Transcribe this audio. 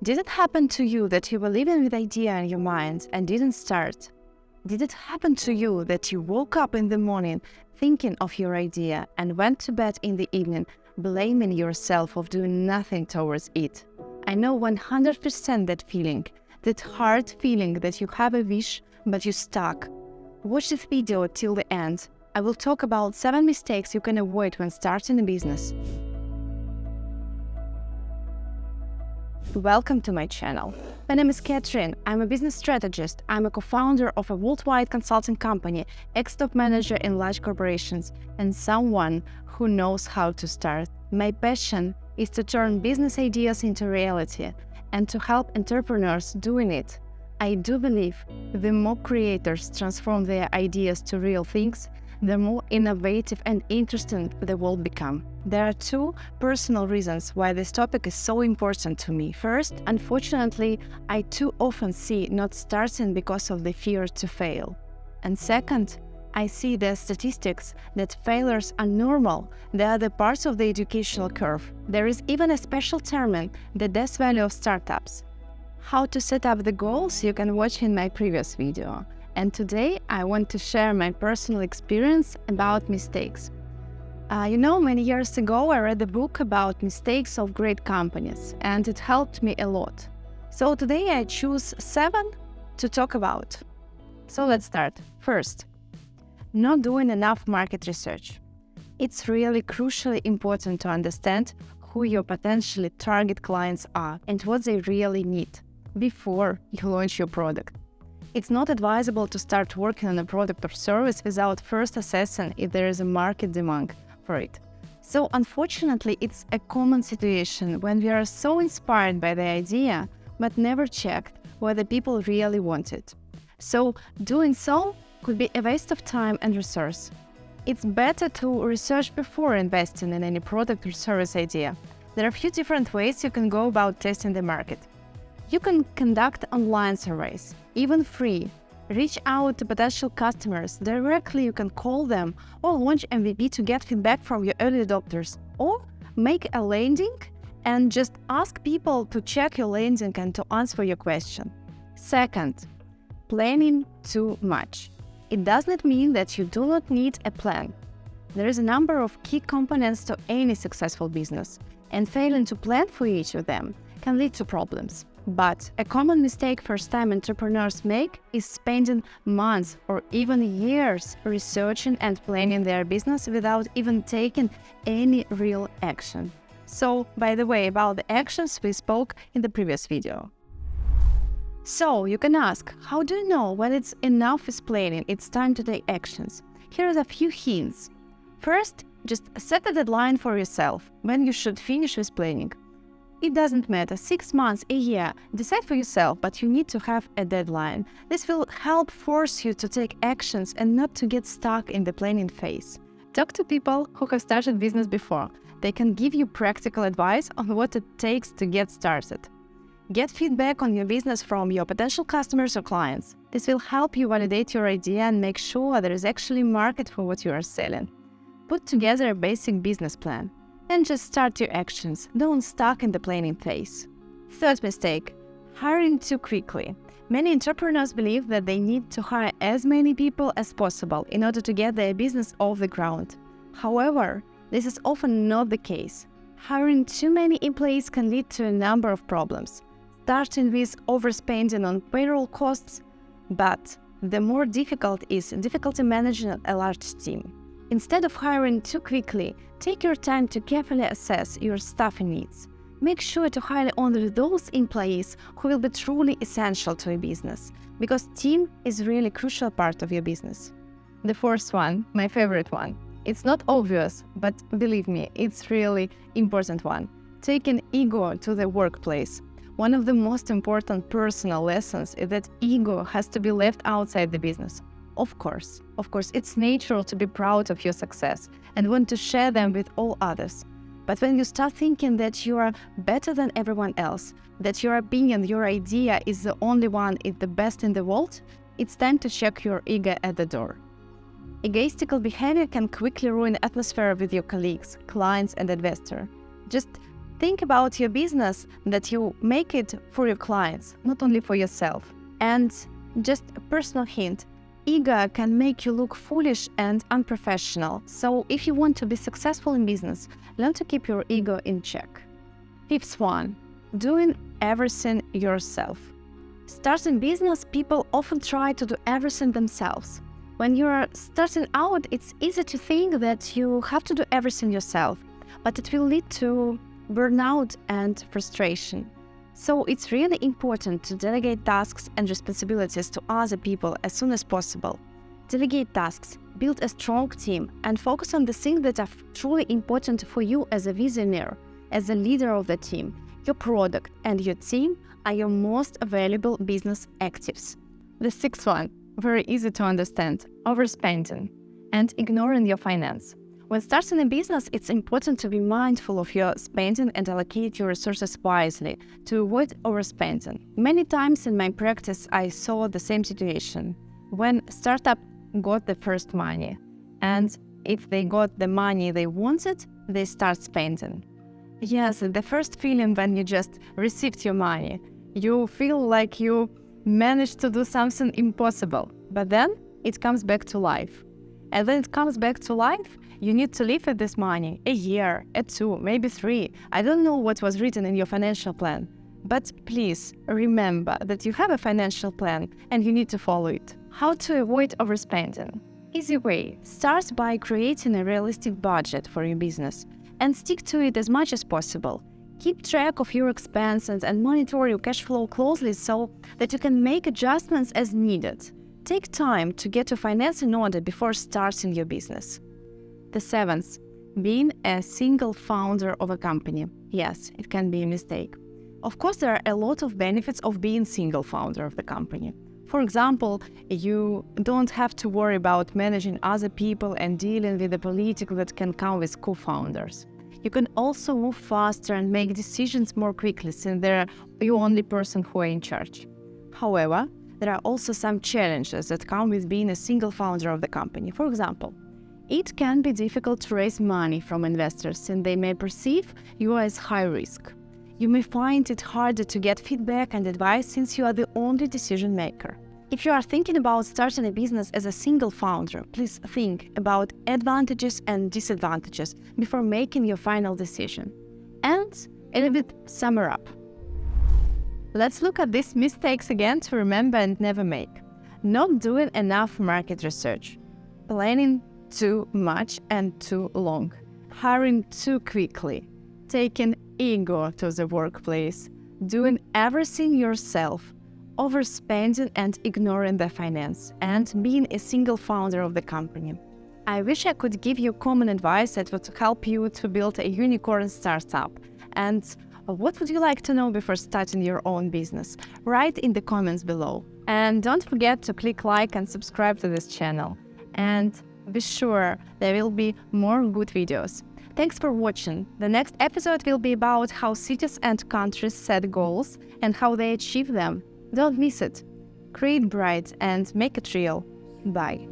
Did it happen to you that you were living with idea in your mind and didn't start? Did it happen to you that you woke up in the morning thinking of your idea and went to bed in the evening blaming yourself of doing nothing towards it? I know 100% that feeling, that hard feeling that you have a wish but you're stuck. Watch this video till the end. I will talk about 7 mistakes you can avoid when starting a business. Welcome to my channel. My name is Katerina. I'm a business strategist. I'm a co-founder of a worldwide consulting company, ex-top manager in large corporations, and someone who knows how to start. My passion is to turn business ideas into reality and to help entrepreneurs doing it. I do believe the more creators transform their ideas to real things, the more innovative and interesting the world become. There are 2 personal reasons why this topic is so important to me. First, unfortunately, I too often see not starting because of the fear to fail. And second, I see the statistics that failures are normal. They are the parts of the educational curve. There is even a special term, the death value of startups. How to set up the goals you can watch in my previous video. And today I want to share my personal experience about mistakes. Many years ago I read a book about mistakes of great companies, and it helped me a lot. So today I choose 7 to talk about. So let's start. First, not doing enough market research. It's really crucially important to understand who your potentially target clients are and what they really need before you launch your product. It's not advisable to start working on a product or service without first assessing if there is a market demand for it. So unfortunately, it's a common situation when we are so inspired by the idea, but never checked whether people really want it. So doing so could be a waste of time and resource. It's better to research before investing in any product or service idea. There are a few different ways you can go about testing the market. You can conduct online surveys, even free. Reach out to potential customers directly. You can call them or launch MVP to get feedback from your early adopters. Or make a landing and just ask people to check your landing and to answer your question. Second, planning too much. It does not mean that you do not need a plan. There is a number of key components to any successful business, and failing to plan for each of them can lead to problems. But a common mistake first-time entrepreneurs make is spending months or even years researching and planning their business without even taking any real action. So, by the way, about the actions we spoke in the previous video. So, you can ask, how do you know when it's enough with planning, it's time to take actions? Here are a few hints. First, just set a deadline for yourself when you should finish with planning. It doesn't matter, 6 months, a year, decide for yourself, but you need to have a deadline. This will help force you to take actions and not to get stuck in the planning phase. Talk to people who have started business before. They can give you practical advice on what it takes to get started. Get feedback on your business from your potential customers or clients. This will help you validate your idea and make sure there is actually a market for what you are selling. Put together a basic business plan. And just start your actions. Don't stuck in the planning phase. Third mistake, hiring too quickly. Many entrepreneurs believe that they need to hire as many people as possible in order to get their business off the ground. However, this is often not the case. Hiring too many employees can lead to a number of problems, starting with overspending on payroll costs, but the more difficult is difficulty managing a large team. Instead of hiring too quickly, take your time to carefully assess your staffing needs. Make sure to hire only those employees who will be truly essential to your business, because team is really a crucial part of your business. The fourth one, my favorite one. It's not obvious, but believe me, it's really important one. Taking ego to the workplace. One of the most important personal lessons is that ego has to be left outside the business. Of course, it's natural to be proud of your success and want to share them with all others. But when you start thinking that you are better than everyone else, that your opinion, your idea is the only one, is the best in the world, it's time to check your ego at the door. Egoistical behavior can quickly ruin the atmosphere with your colleagues, clients, and investors. Just Think about your business that you make it for your clients, not only for yourself. And just a personal hint, ego can make you look foolish and unprofessional. So if you want to be successful in business, learn to keep your ego in check. Fifth one, doing everything yourself. Starting business, people often try to do everything themselves. When you're starting out, it's easy to think that you have to do everything yourself, but it will lead to burnout and frustration. So it's really important to delegate tasks and responsibilities to other people as soon as possible. Delegate tasks, build a strong team, and focus on the things that are truly important for you as a visionary, as a leader of the team. Your product and your team are your most valuable business actives. The sixth one, very easy to understand, overspending and ignoring your finance. When starting a business, it's important to be mindful of your spending and allocate your resources wisely to avoid overspending. Many times in my practice, I saw the same situation. When startup got the first money, and if they got the money they wanted, they start spending. Yes, the first feeling when you just received your money, you feel like you managed to do something impossible, but then it comes back to life. And when it comes back to life, you need to live with this money a year, 2, maybe 3. I don't know what was written in your financial plan. But please remember that you have a financial plan and you need to follow it. How to avoid overspending? Easy way. Start by creating a realistic budget for your business and stick to it as much as possible. Keep track of your expenses and monitor your cash flow closely so that you can make adjustments as needed. Take time to get your finance in order before starting your business. The seventh, being a single founder of a company. Yes, it can be a mistake. Of course, there are a lot of benefits of being single founder of the company. For example, you don't have to worry about managing other people and dealing with the politics that can come with co-founders. You can also move faster and make decisions more quickly since they're the only person who are in charge. However, there are also some challenges that come with being a single founder of the company. For example, it can be difficult to raise money from investors and they may perceive you as high risk. You may find it harder to get feedback and advice since you are the only decision maker. If you are thinking about starting a business as a single founder, please think about advantages and disadvantages before making your final decision. And a little bit sum up. Let's look at these mistakes again to remember and never make. Not doing enough market research. Planning too much and too long. Hiring too quickly. Taking ego to the workplace. Doing everything yourself. Overspending and ignoring the finance. And being a single founder of the company. I wish I could give you common advice that would help you to build a unicorn startup. And what would you like to know before starting your own business? Write in the comments below. And don't forget to click like and subscribe to this channel. And be sure there will be more good videos. Thanks for watching. The next episode will be about how cities and countries set goals and how they achieve them. Don't miss it. Create bright and make it real. Bye.